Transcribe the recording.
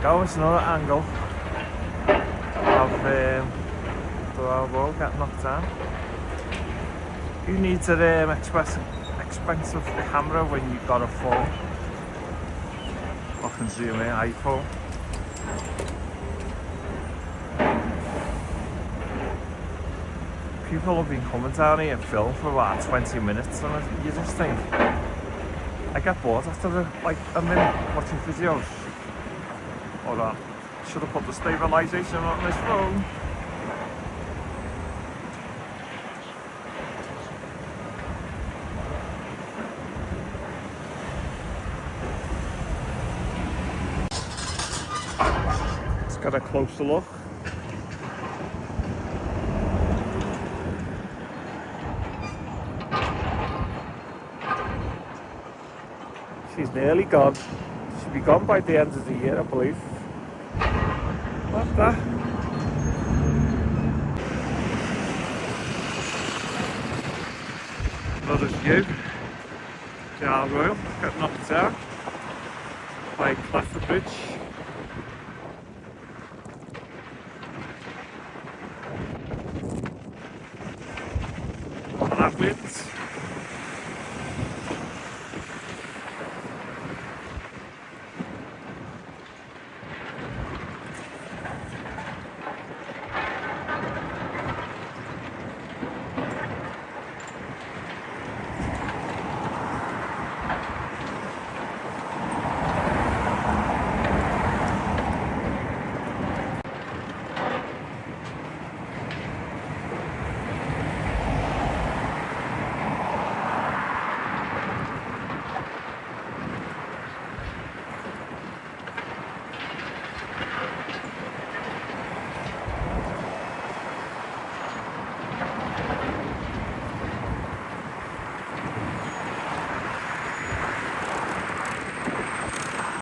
go, it's another angle of the road getting knocked down. You need an expensive camera when you've got a full fucking zoom in iPhone. People have been coming down here and film for about 20 minutes and you just think, I get bored after like a minute watching videos. Hold on, should have put the stabilisation on this phone. Let's get a closer look. She's nearly gone. She'll be gone by the end of the year, I believe. What's that? Another view. The Isle Royal, getting knocked down by Clafford Bridge.